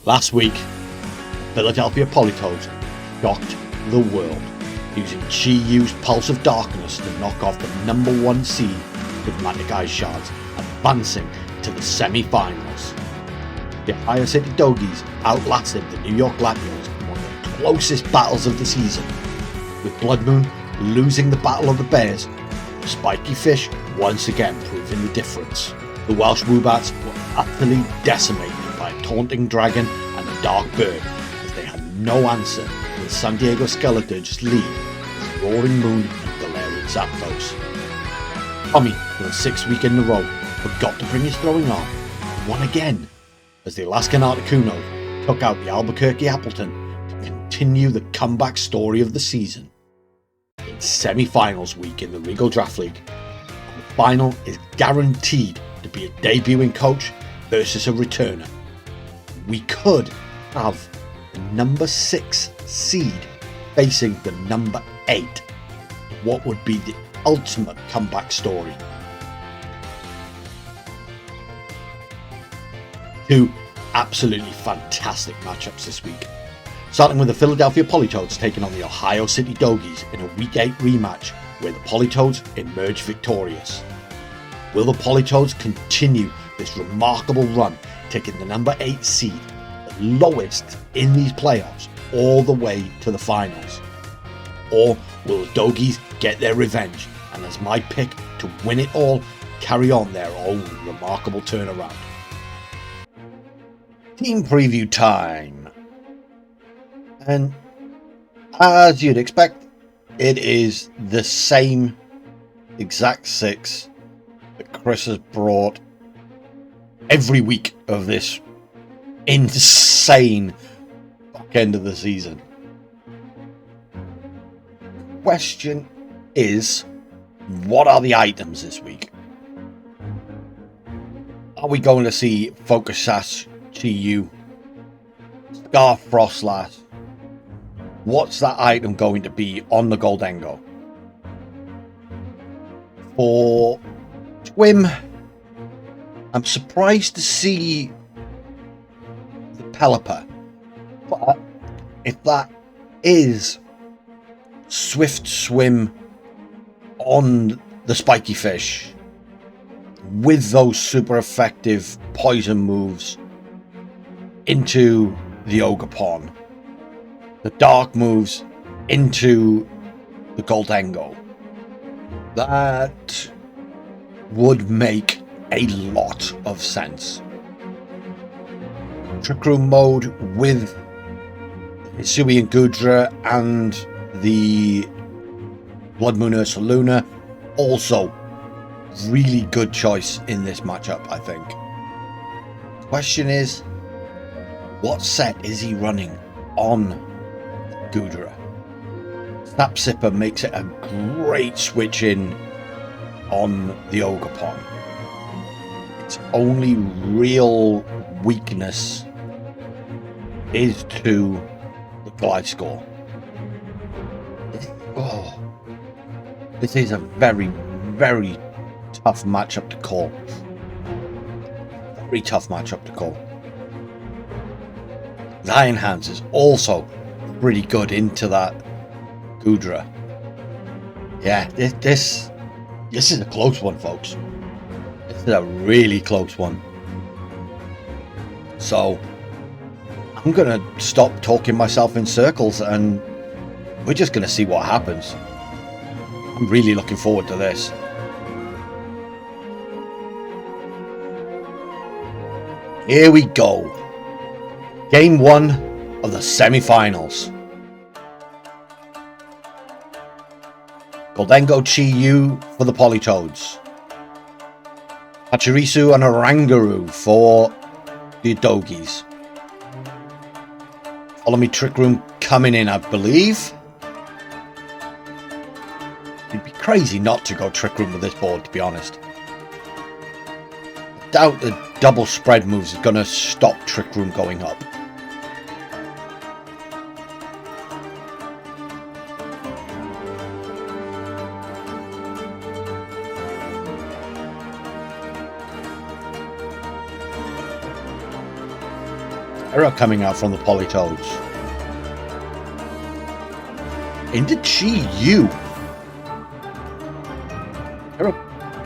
Last week, Philadelphia Polytoads shocked the world using Chi Yu's Pulse of Darkness to knock off the #1 seed with Magic Ice Shards, advancing to the semi-finals. The Ohio City Doggies outlasted the New York Latinos in one of the closest battles of the season, with Blood Moon losing the Battle of the Bears, the Spiky Fish once again proving the difference. The Welsh Woobats were utterly decimated by a Taunting Dragon and a Dark Bird, as they had no answer to the San Diego Skeletons' lead with Roaring Moon and Galarian Zapdos. Tommy, for the 6th week in a row, forgot to bring his throwing arm, and won again, as the Alaskan Articuno took out the Albuquerque Appleton to continue the comeback story of the season. It's semi-finals week in the Regal Draft League, and the final is guaranteed to be a debuting coach versus a returner. We could have the #6 seed facing the #8. What would be the ultimate comeback story? Two absolutely fantastic matchups this week. Starting with the Philadelphia Polytoads taking on the Ohio City Doggies in a Week 8 rematch where the Polytoads emerged victorious. Will the Polytoads continue this remarkable run, taking the #8 seed, the lowest in these playoffs, all the way to the finals? Or will the Doggies get their revenge and, as my pick to win it all, carry on their own remarkable turnaround? Team preview time. And as you'd expect, it is the same exact 6 that Chris has brought every week of this insane back end of the season. Question is, what are the items this week? Are we going to see Focus Sash, Chi Yu, Scarf Frostlass? What's that item going to be on the Goldengo? For Twim, I'm surprised to see the Pelipper, but if that is Swift Swim on the Spiky Fish with those super effective poison moves into the Ogerpon, the dark moves into the Goldengo, that would make a lot of sense. Trick Room mode with Hisui and Goodra and the Blood Moon Ursaluna, also really good choice in this matchup, I think. Question is, what set is he running on Goodra? Snap Sipper makes it a great switch in on the Ogerpon. Its only real weakness is to the Gliscor. This is a very, very tough matchup to call. Very tough matchup to call. The Iron Hands is also pretty good into that Goodra. Yeah, this is a close one, folks. This is a really close one. So I'm gonna stop talking myself in circles and we're just gonna see what happens. I'm really looking forward to this. Here we go. Game 1 of the semi-finals. Goldengo Chi Yu for the Polytoads. Pachirisu and Oranguru for the Doggies. Follow Me Trick Room coming in, I believe. It'd be crazy not to go Trick Room with this board, to be honest. I doubt the double spread moves is going to stop Trick Room going up. Error coming out from the Polytoads. Into Chi-Yu. Error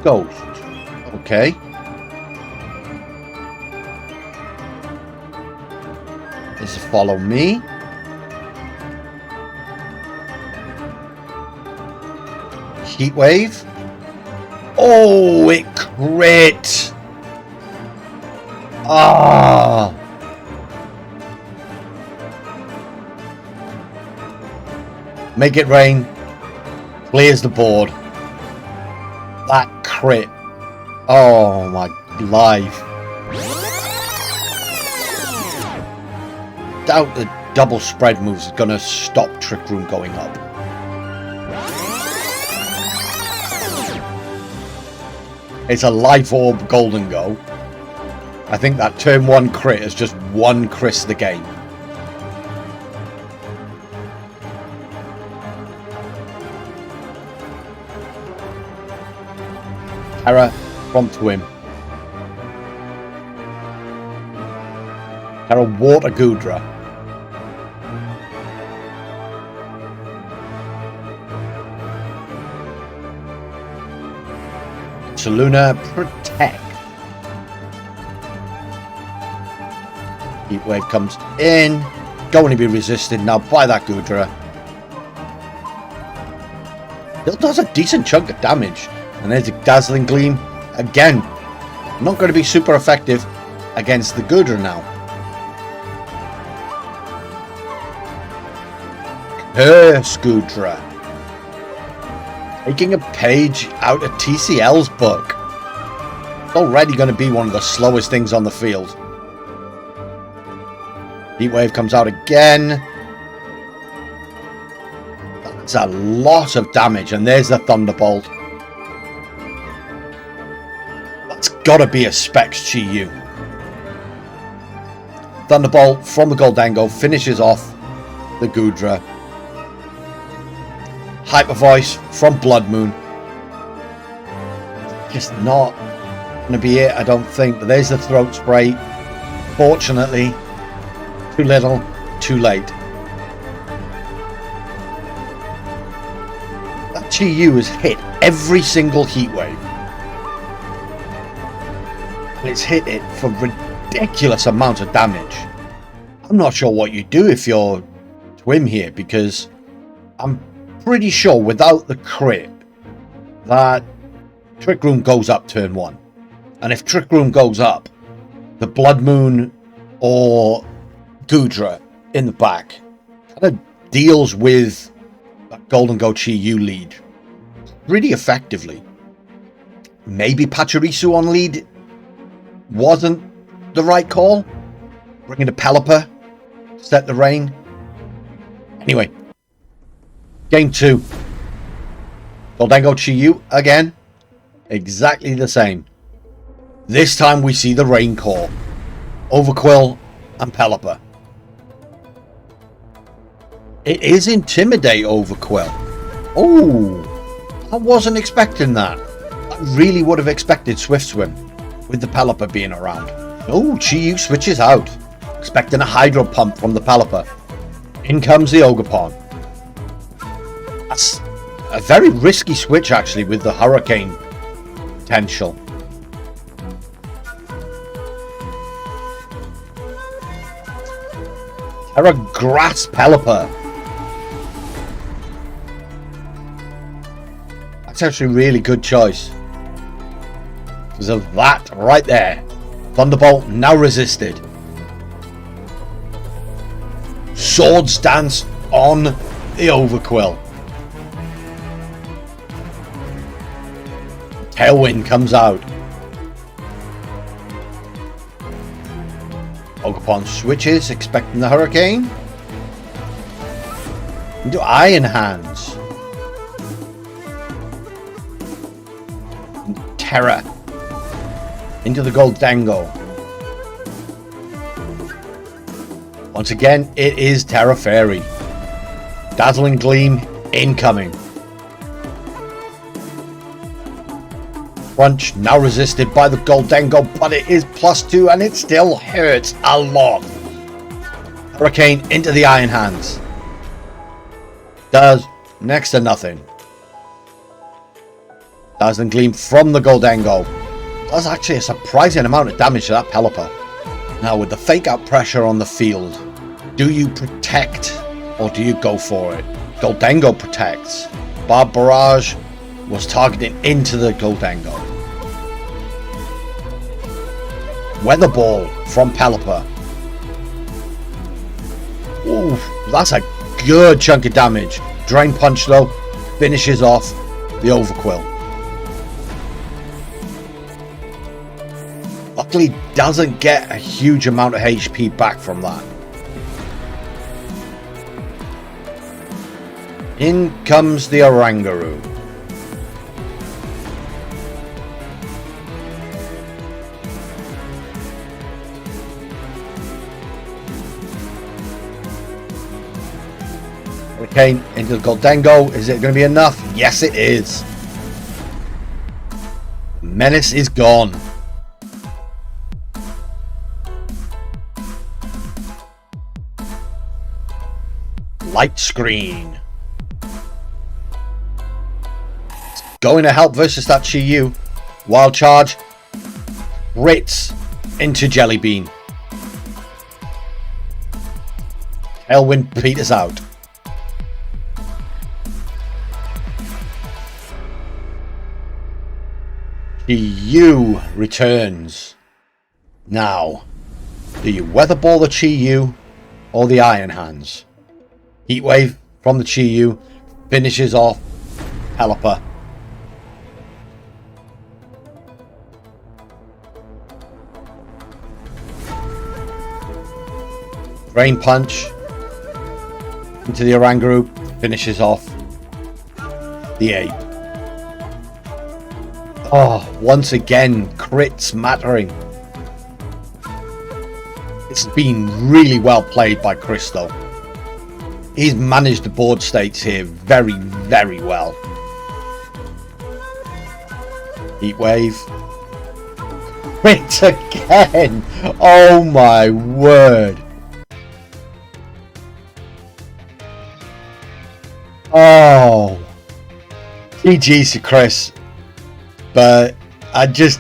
Ghost. Okay. This is Follow Me. Heatwave. Oh, it crit. Ah. Make it rain. Clears the board. That crit. Oh my life. Doubt the double spread moves is gonna stop Trick Room going up. It's a Life Orb Golden Go. I think that turn 1 crit has just won Chris the game. Terra from Twim. Terra Water Gudra. Saluna Protect. Heatwave comes in. Going to be resisted now by that Gudra. Still does a decent chunk of damage. And there's a Dazzling Gleam. Again, not going to be super effective against the Gudra now. Curse Gudra. Taking a page out of TCL's book. It's already going to be one of the slowest things on the field. Heatwave comes out again. That's a lot of damage. And there's the Thunderbolt. That's got to be a Specs Chi-Yu. Thunderbolt from the Goldango finishes off the Gudra. Hyper Voice from Blood Moon. Just not going to be it, I don't think. But there's the Throat Spray. Fortunately, too little, too late. That Chi-Yu has hit every single Heatwave. And it's hit it for ridiculous amounts of damage. I'm not sure what you do if you're Twim here, because I'm pretty sure without the crit that Trick Room goes up turn 1. And if Trick Room goes up, the Blood Moon or Gudra in the back kind of deals with that Golden Go Chi-Yu lead pretty effectively. Maybe Pachirisu on lead wasn't the right call. Bringing the Pelipper, set the rain. Anyway. Game 2. Goldango Chi-Yu again. Exactly the same. This time we see the Rain Core. Overquill and Pelipper. It is Intimidate Overquill. Oh, I wasn't expecting that. I really would have expected Swift Swim with the Pelipper being around. Oh, Chi-Yu switches out. Expecting a Hydro Pump from the Pelipper. In comes the Ogerpon. That's a very risky switch actually with the Hurricane potential. Terra Grass Pelipper. That's actually a really good choice. Because of that right there. Thunderbolt now resisted. Swords Dance on the Overquill. Tailwind comes out. Ogerpon switches, expecting the Hurricane. Into Iron Hands. Terra. Into the Goldango. Once again, it is Terra Fairy. Dazzling Gleam incoming. Crunch now resisted by the Goldango, but it is +2 and it still hurts a lot. Hurricane into the Iron Hands. Does next to nothing. Dazzling Gleam from the Goldengo. Does actually a surprising amount of damage to that Pelipper. Now with the fake out pressure on the field, do you protect or do you go for it? Goldengo protects. Barb Barrage was targeting into the Goldengo. Weather Ball from Pelipper. Ooh, that's a good chunk of damage. Drain Punch though finishes off the Overquill. Luckily doesn't get a huge amount of HP back from that. In comes the Oranguru. Hurricane into the Goldengo. Is it going to be enough? Yes, it is. Menace is gone. Light Screen. It's going to help versus that Chi-Yu. Wild Charge. Ritz into Jelly Bean. Tailwind peters out. Chi-Yu returns. Now, do you Weather Ball the Chi-Yu or the Iron Hands? Heat Wave from the Chi-Yu finishes off Pelipper. Drain Punch into the Oranguru finishes off the Ape. Oh, once again, crits mattering. It's been really well played by Christo. He's managed the board states here very, very well. Heat Wave. Crit again! Oh my word! Oh! GG's to Chris. But I just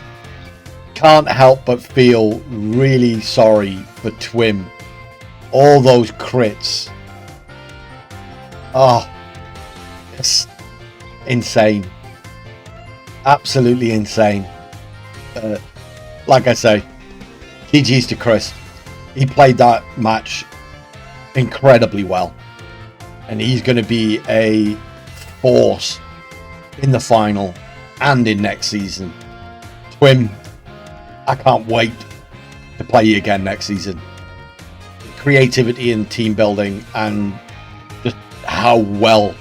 can't help but feel really sorry for Twim. All those crits. Oh, it's insane. Absolutely insane. Like I say, GG's to Chris. He played that match incredibly well. And he's going to be a force in the final and in next season. Twim, I can't wait to play you again next season. Creativity and team building and just how well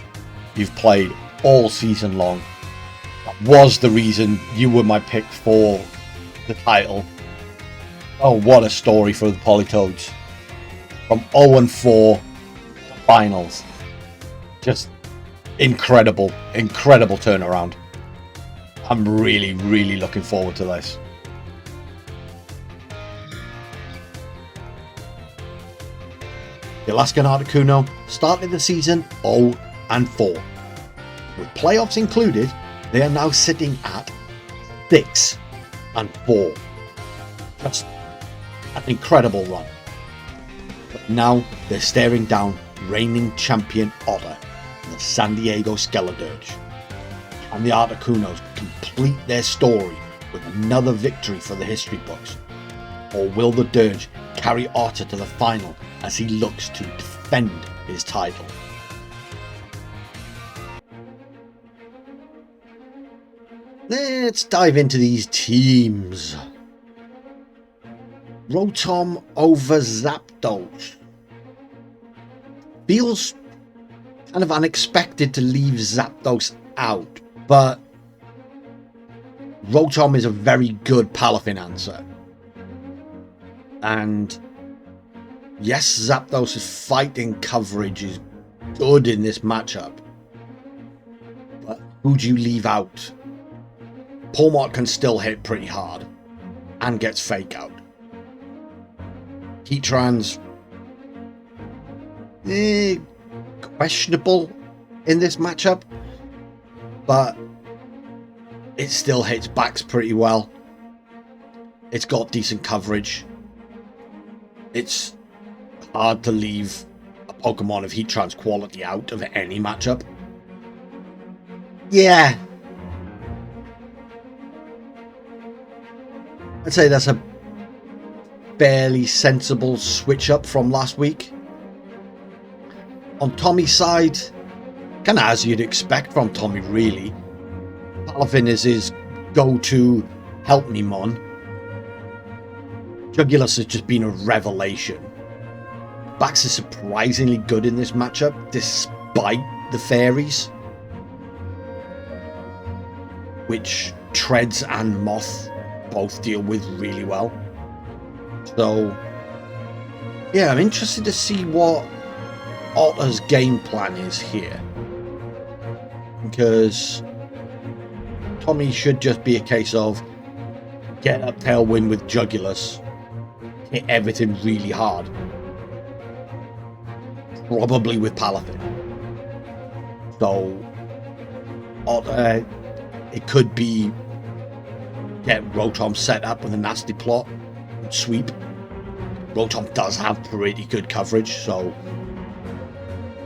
you've played all season long. That was the reason you were my pick for the title. Oh, what a story for the Polytoads. From 0-4 to finals. Just incredible, incredible turnaround. I'm really, really looking forward to this. The Alaskan Articuno started the season 0-4. With playoffs included, they are now sitting at 6-4. Just an incredible run. But now they're staring down reigning champion Otter and the San Diego Skeledirge. And the Articunos complete their story with another victory for the history books? Or will the Dirge carry Otter to the final as he looks to defend his title? Let's dive into these teams. Rotom over Zapdos. Feels kind of unexpected to leave Zapdos out, but Rotom is a very good Palafinancer. And yes, Zapdos' fighting coverage is good in this matchup, but who do you leave out? Polmart can still hit pretty hard and gets fake out. Heatran's questionable in this matchup, but it still hits backs pretty well. It's got decent coverage. It's hard to leave a Pokemon of Heatran's quality out of any matchup. Yeah, I'd say that's a fairly sensible switch up from last week. On Tommy's side, kind of as you'd expect from Tommy, really. Palafin is his go-to help-me-mon. Jugulus has just been a revelation. Bax is surprisingly good in this matchup, despite the fairies, which Treads and Moth both deal with really well. So, yeah, I'm interested to see what Otter's game plan is here, because Tommy should just be a case of get a Tailwind with Jugulus, hit everything really hard, probably with Palafin. So Otter, it could be get Rotom set up with a nasty plot and sweep. Rotom does have pretty good coverage, so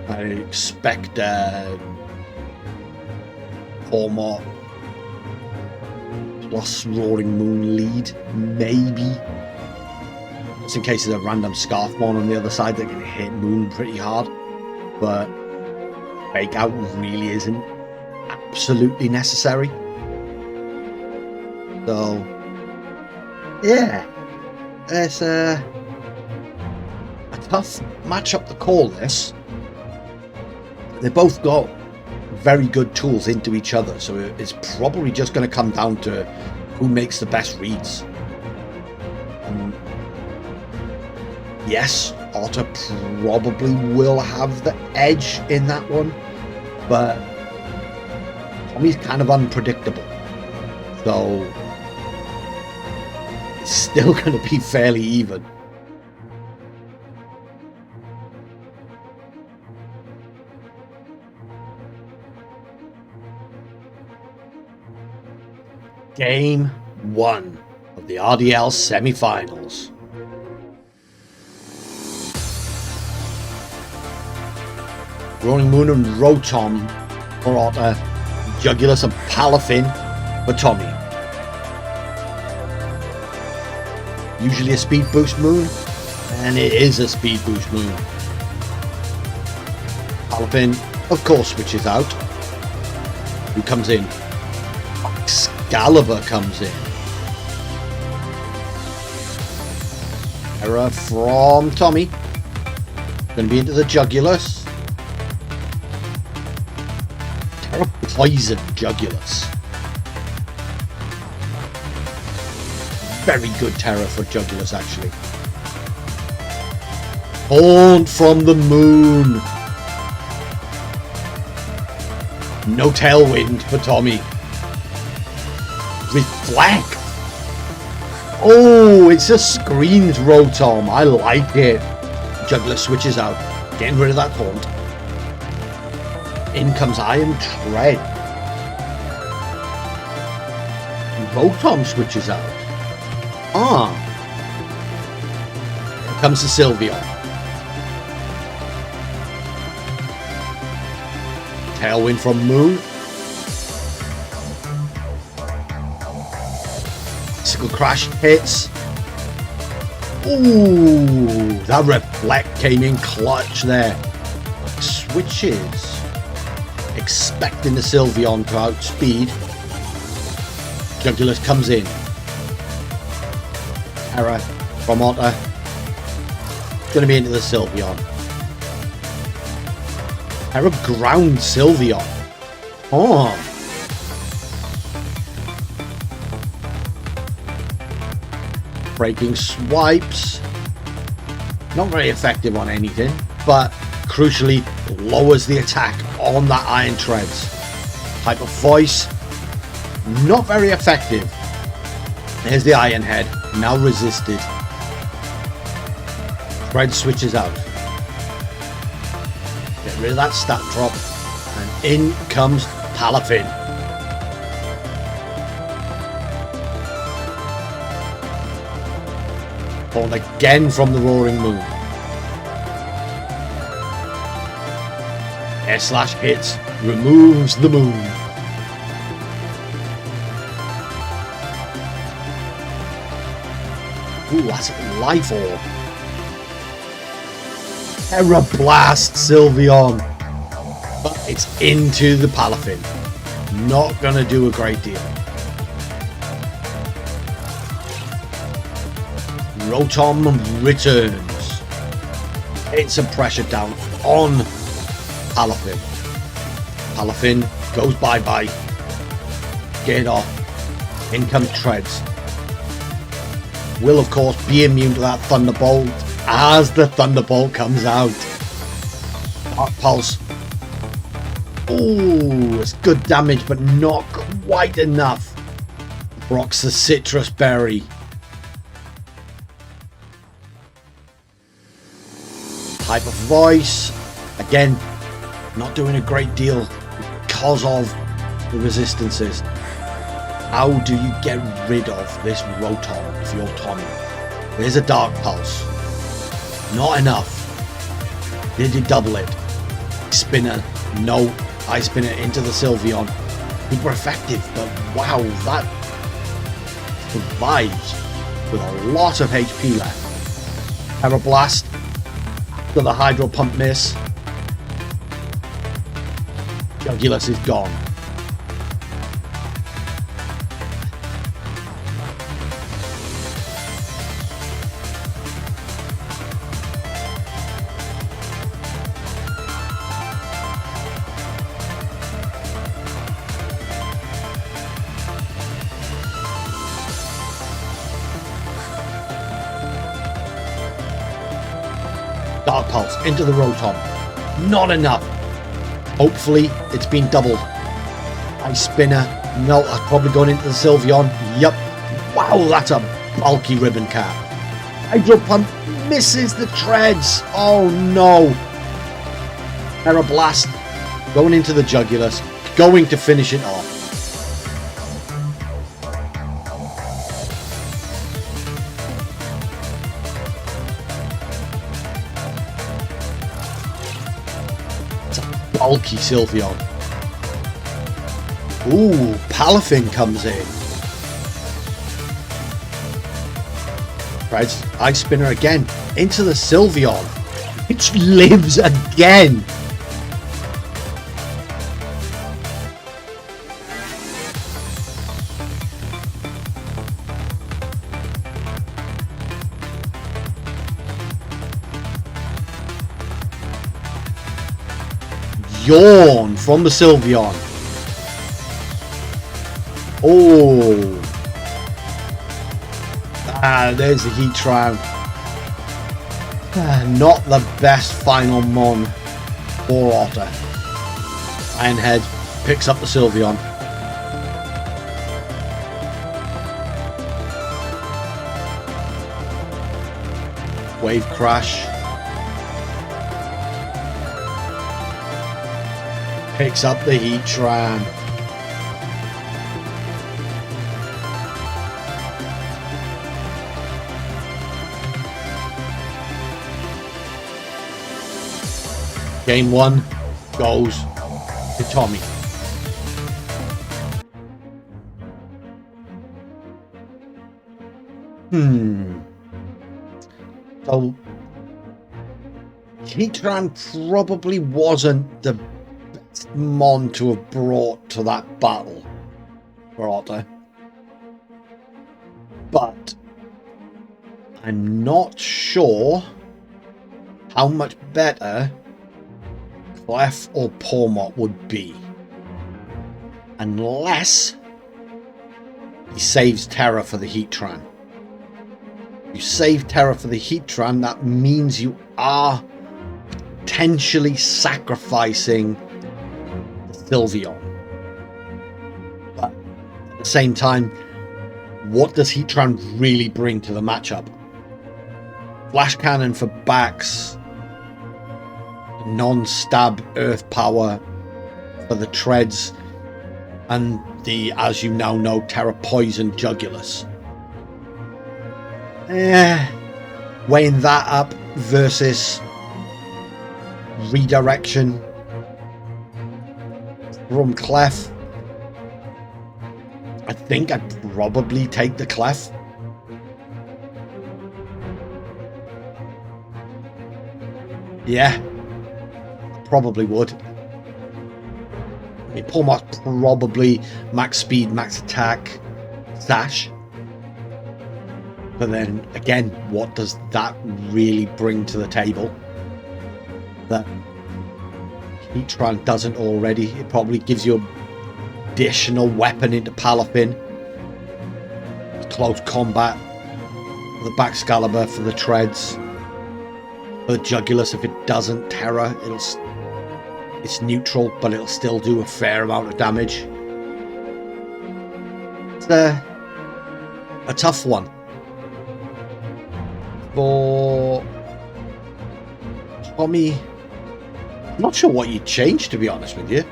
I expect Hormot plus Roaring Moon lead, maybe. Just in case there's a random Scarfmon on the other side that can hit Moon pretty hard. But Fake Out really isn't absolutely necessary. So, yeah, it's a tough matchup to call this. They both got very good tools into each other, so it's probably just going to come down to who makes the best reads. Yes, Otter probably will have the edge in that one, but Tommy's kind of unpredictable, so it's still going to be fairly even. Game 1 of the RDL semi-finals. Roaring Moon and Rotom for Otter, Jugulus and Palafin for Tommy. Usually a speed boost moon, and it is a speed boost moon. Palafin, of course, switches out. Who comes in? Excalibur comes in. Error from Tommy. Going to be into the Jugulus. Terra Poison Jugulus. Very good Terra for Jugulus, actually. Haunt from the Moon. No Tailwind for Tommy. Reflect. Oh, it just screams Rotom. I like it. Jugulus switches out, getting rid of that Haunt. In comes Iron Tread. Rotom switches out. Here comes the Sylveon. Tailwind from Moon. Sickle Crash hits. Ooh, that Reflect came in clutch there. Switches. Expecting the Sylveon to outspeed. Jugulus comes in. Terra from Otter. Going to be into the Sylveon. Terra ground Sylveon. Breaking swipes. Not very effective on anything, but crucially lowers the attack on that Iron Treads. Type of Voice. Not very effective. There's the Iron Head. Now resisted. Tread switches out. get rid of that stat drop. And in comes Palafin. Born again from the Roaring Moon. Air slash hits, removes the moon. Ooh, that's life orb. Terra Blast Sylveon. But it's into the Palafin. Not gonna do a great deal. Rotom returns. It's some pressure down on Palafin. Palafin goes bye-bye. Get off. In comes Treads. Will of course be immune to that Thunderbolt as the Thunderbolt comes out. Dark Pulse. Ooh, it's good damage but not quite enough. Rocks the Citrus Berry. Type of Voice. Again, not doing a great deal because of the resistances. How do you get rid of this Rotom if you're Tommy? There's a Dark Pulse. Not enough. Did you double it? Spinner. No. I spin it into the Sylveon. Super effective, but wow, that survives with a lot of HP left. Terra Blast. Got the Hydro Pump miss. Jugulus is gone. Dark Pulse into the Rotom. Not enough. Hopefully it's been doubled. Ice Spinner. No, that's probably going into the Sylveon. Yup. Wow, that's a bulky ribbon cap. Hydro Pump misses the Treads. Oh no. Terra Blast going into the Jugulus. Going to finish it off. Bulky Sylveon. Ooh, Palafin comes in. Right, Ice Spinner again into the Sylveon, which lives again. Yawn from the Sylveon. Oh. There's the Heatran. Not the best final mon for Otter. Ironhead picks up the Sylveon. Wave Crash. Picks up the Heatran. Game 1 goes to Tommy. So Heatran probably wasn't the best mon to have brought to that battle for Otter, but I'm not sure how much better Clef or Pawmot would be, unless he saves Terra for the Heatran. If you save Terra for the Heatran, that means you are potentially sacrificing the Sylveon. But at the same time, what does Heatran really bring to the matchup? Flash Cannon for backs. non-stab earth power for the treads and the, as you now know, Terra Poison Jugulus. Weighing that up versus redirection from Clef, I think I'd probably take the Clef. Yeah, I probably would. I mean, Polmark's probably max speed, max attack, sash. But then again, what does that really bring to the table that Heatran doesn't already? It probably gives you an additional weapon into Palafin, close combat, the Baxcalibur for the treads, for the Jugulus. If it doesn't Terra, it's neutral, but it'll still do a fair amount of damage. It's a tough one. For Tommy, I'm not sure what you'd change, to be honest with you.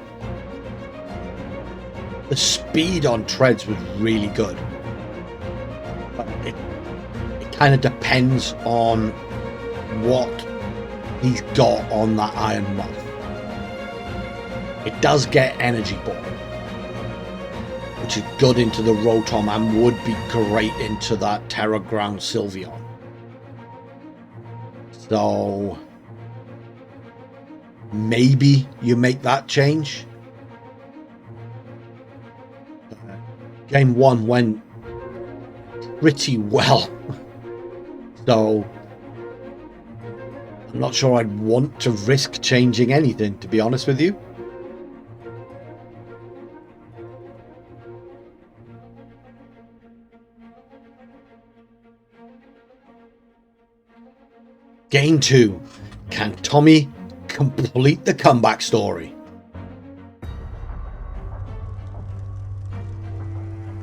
The speed on treads was really good, but it kind of depends on what he's got on that Iron Moth. It does get Energy Ball, which is good into the Rotom and would be great into that Terra Ground Sylveon. So maybe you make that change. Game 1 went pretty well, so I'm not sure I'd want to risk changing anything, to be honest with you. Game 2. Can Tommy complete the comeback story?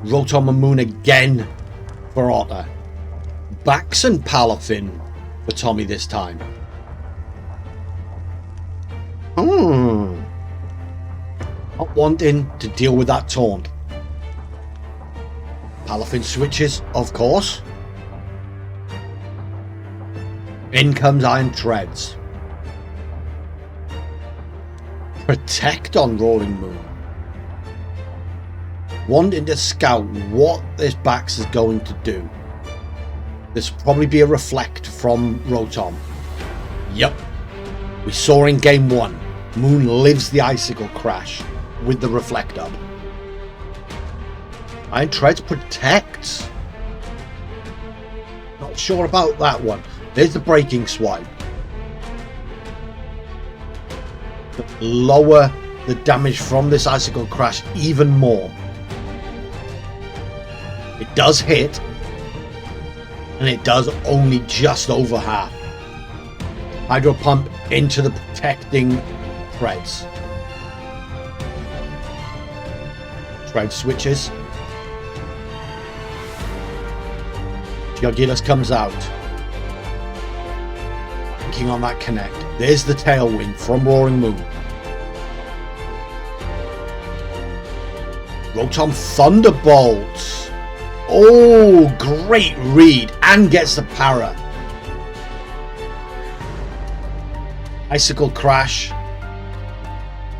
Rotom and Moon again for Otter. Bax and Palafin for Tommy this time. Not wanting to deal with that taunt. Palafin switches, of course. In comes Iron Treads. Protect on Rolling Moon. Wanting to scout what this Bax is going to do. This will probably be a Reflect from Rotom. Yep. We saw in game 1. Moon lives the Icicle Crash with the Reflect up. Iron Treads protects. Not sure about that one. There's the Breaking Swipe. To lower the damage from this Icicle Crash even more. It does hit, and it does only just over half. Hydro Pump into the protecting Treads. Tread switches. Jugulus comes out. On that connect. There's the Tailwind from Roaring Moon. Rotom Thunderbolts. Oh, great read, and gets the para. Icicle Crash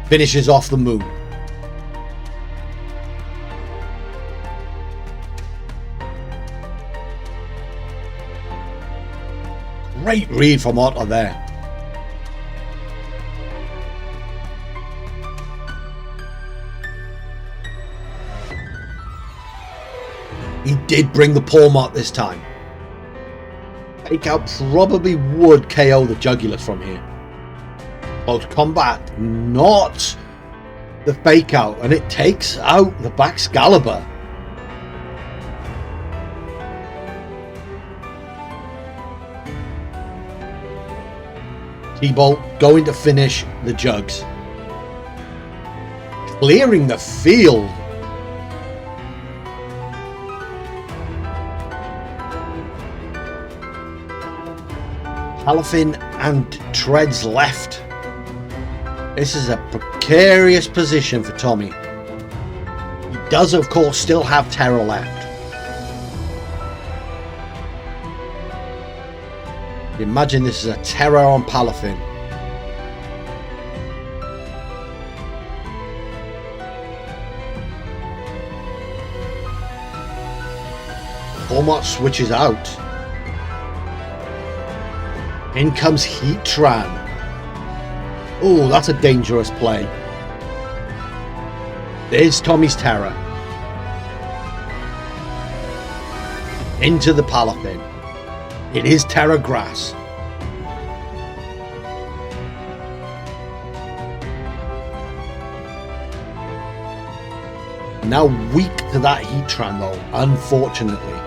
finishes off the Moon. Great read from Otter there. He did bring the Polmark this time. Fake Out probably would KO the Jugulus from here. Close combat, not the Fake Out, and it takes out the Baxcalibur. T-Bolt going to finish the Jugs. Clearing the field. Palafin and Treads left This is a precarious position for Tommy. He does, of course, still have Terra left. Imagine this is a Terra on Palafin. Ormot switches out. In comes Heatran. Oh, that's a dangerous play. There's Tommy's Terra. Into the Palafin. It is Terra Grass. Now weak to that Heatran though, unfortunately.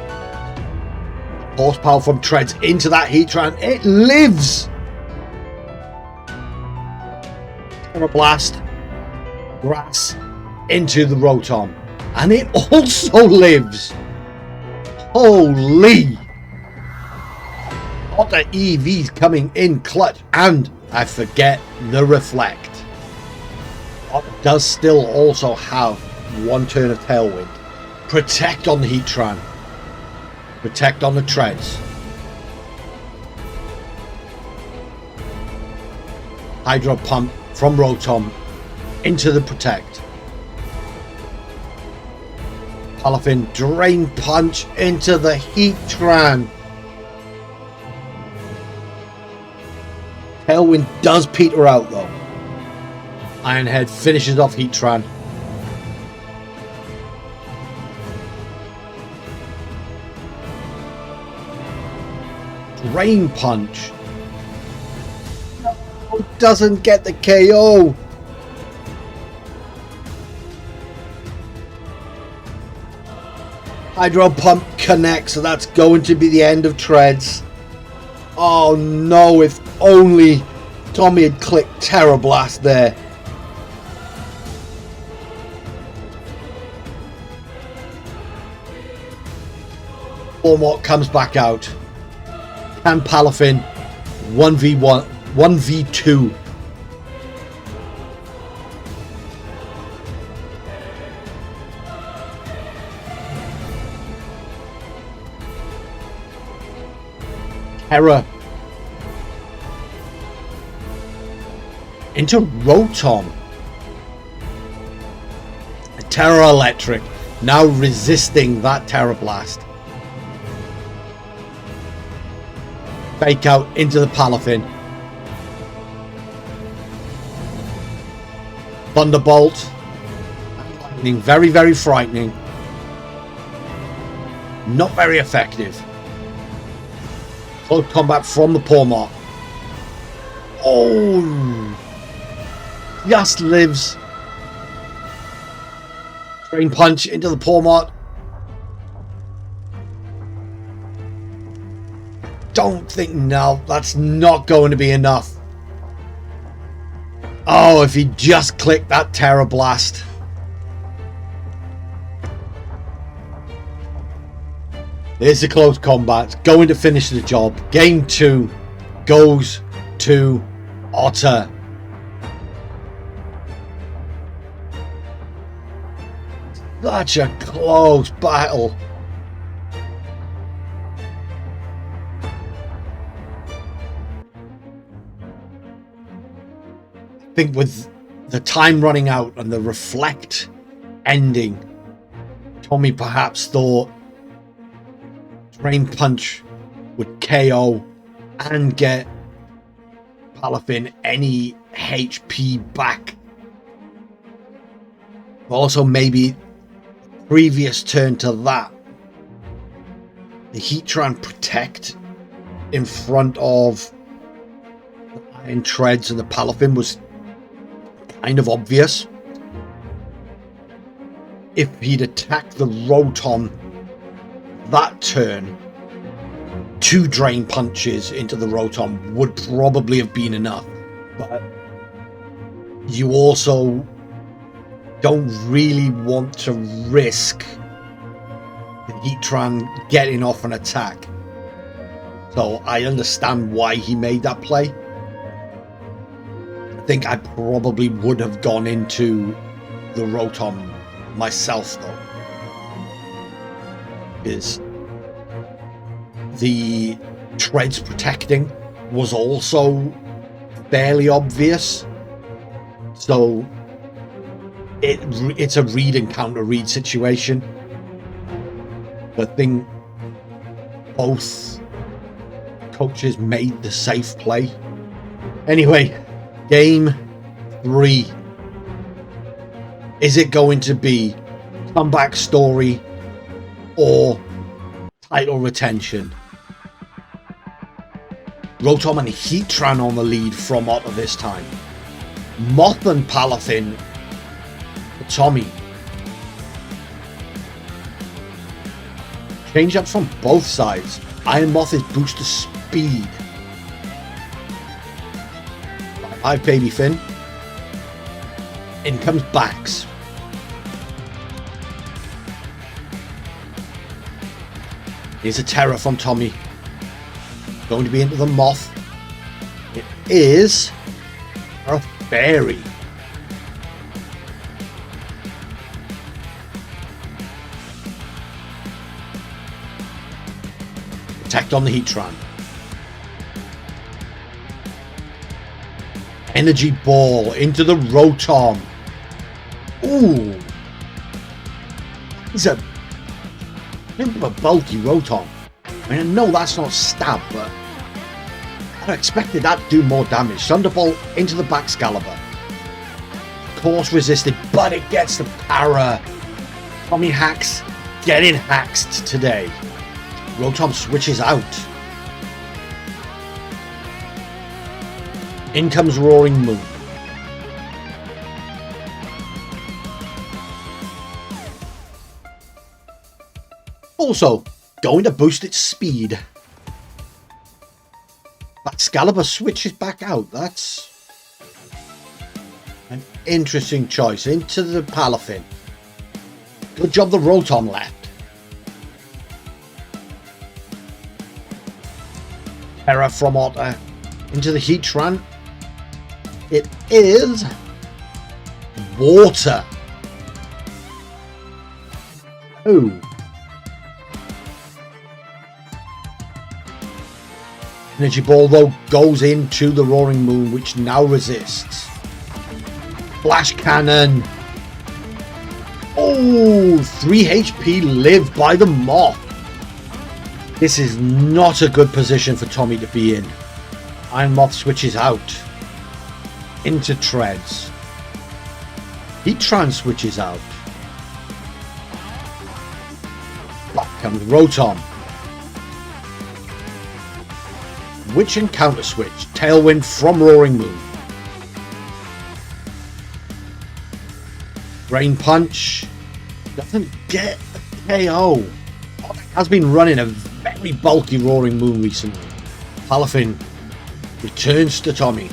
Horsepower from Treads into that Heatran. It lives! Terra Blast. Grass into the Rotom. And it also lives! Holy! Otter EV's coming in clutch. And I forget the Reflect. Otter does still also have one turn of Tailwind. Protect on the Heatran. Protect on the Treads. Hydro Pump from Rotom into the Protect. Palafin Drain Punch into the Heatran. Tailwind does peter out though. Ironhead finishes off Heatran. Drain Punch. No, doesn't get the KO. Hydro Pump connects, so that's going to be the end of Treads. Oh no, if only Tommy had clicked Terra Blast there. Ormot comes back out. And Palafin 1v1, 1v2. Terra into Rotom. Terra Electric now resisting that Terra Blast. Fake out into the Palafin. Thunderbolt. Lightning. Very, very frightening. Not very effective. Close combat from the Ormot. Oh! Just lives. Drain Punch into the Ormot. Don't think, no, that's not going to be enough. Oh, if he just clicked that Terra Blast. There's a close combat, going to finish the job. Game 2 goes to Otter. Such a close battle. I think with the time running out and the Reflect ending, Tommy perhaps thought Drain Punch would KO and get Palafin any HP back. Also, maybe previous turn to that, the Heatran Protect in front of the Iron Treads and the Palafin was kind of obvious. If he'd attacked the Rotom that turn, 2 Drain Punches into the Rotom would probably have been enough. But you also don't really want to risk the Heatran getting off an attack. So I understand why he made that play. think I probably would have gone into the Rotom myself, though. Is the treads protecting was also fairly obvious. So it's a read and counter read situation. But I think both coaches made the safe play. Anyway, game 3. Is it going to be comeback story or title retention? Rotom and Heatran on the lead from Otter this time. Moth and Palafin for Tommy. Change up from both sides. Iron Moth is boost to speed. Hi, Baby Finn. In comes Bax. Here's a Terror from Tommy. Going to be into the Moth. It is a Fairy. Protect on the Heatran. Energy Ball into the Rotom. Ooh. He's a bit of a bulky Rotom. I mean, I know that's not stab, but I expected that to do more damage. Thunderbolt into the Baxcalibur. Course resisted, but it gets the para. Tommy Hacks getting haxed today. Rotom switches out. In comes Roaring Moon. Also, going to boost its speed. Excalibur switches back out. That's an interesting choice. Into the Palafin. Good job the Rotom left. Terror from Otter. Into the Heatran. It is Water. Oh. Energy Ball, though, goes into the Roaring Moon, which now resists. Flash Cannon. Oh, 3 HP lived by the Moth. This is not a good position for Tommy to be in. Iron Moth switches out. Into Treads. Heatran switches out. Back comes Rotom. Witch and counter switch. Tailwind from Roaring Moon. Brain Punch. Doesn't get a KO. Has been running a very bulky Roaring Moon recently. Palafin returns to Tommy.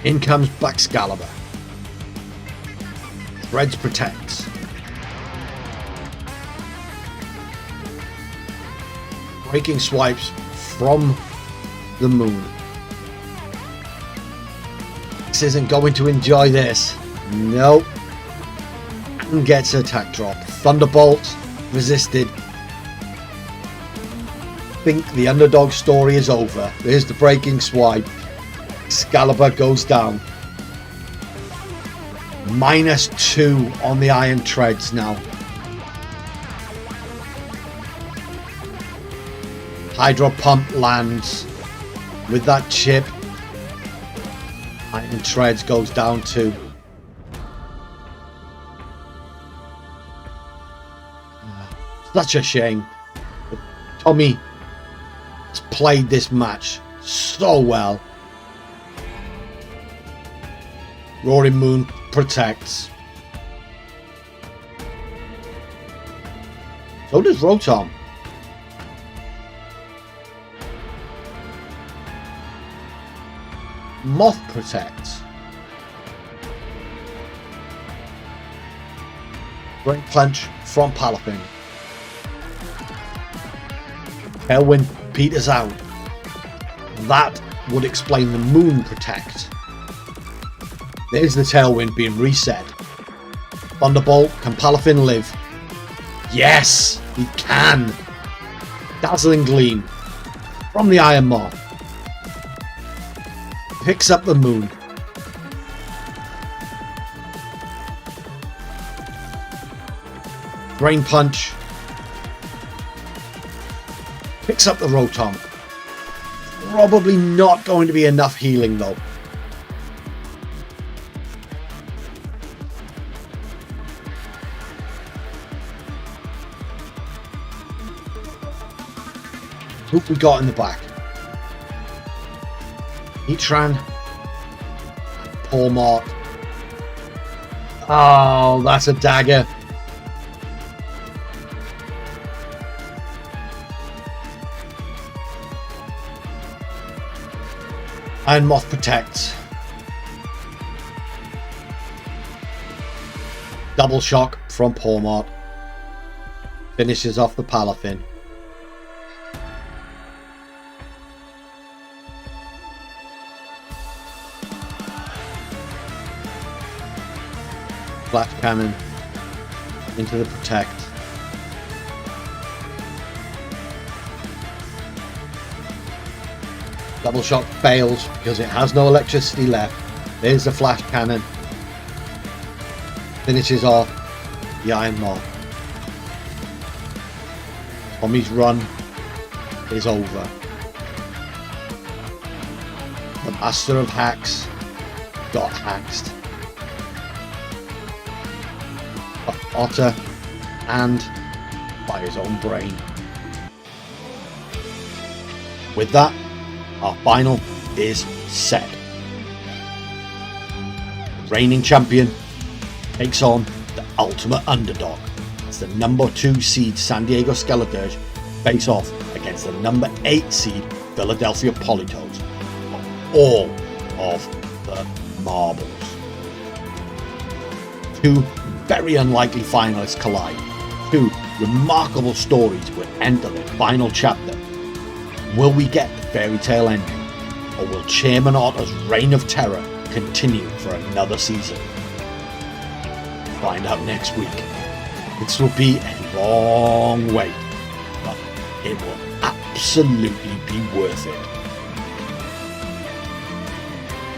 In comes Baxcalibur. Threads protects. Breaking swipes from the Moon. This isn't going to enjoy this. Nope. And gets attack drop. Thunderbolt resisted. Think the underdog story is over. There's the breaking swipe. Excalibur goes down. -2 on the Iron Treads now. Hydro Pump lands with that chip. Iron Treads goes down too. Such a shame. But Tommy has played this match so well. Roaring Moon protects. So does Rotom. Moth protects. Brain Punch from Palafin. Tailwind peters out. That would explain the Moon protect. There's the tailwind being reset. Thunderbolt, can Palafin live? Yes, he can. Dazzling Gleam from the Iron Maw. Picks up the moon. Brain Punch. Picks up the Rotom. Probably not going to be enough healing though. Who we got in the back? Heatran. Pawmot. Oh, that's a dagger. Iron Moth protects. Double shock from Pawmot. Finishes off the Palafin. Flash Cannon into the protect. Double shock fails because it has no electricity left. There's the Flash Cannon. Finishes off the Iron Maw. Tommy's run is over. The Master of Hacks got haxed. By Otter and by his own brain. With that, our final is set. The reigning champion takes on the ultimate underdog as the number 2 seed San Diego Skeledirge face off against the number 8 seed Philadelphia Politoes for all of the marbles. 2 very unlikely finalists collide. 2 remarkable stories will enter the final chapter. Will we get the fairy tale ending, or will Chairman Otter's reign of terror continue for another season? Find out next week. This will be a long wait, but it will absolutely be worth it.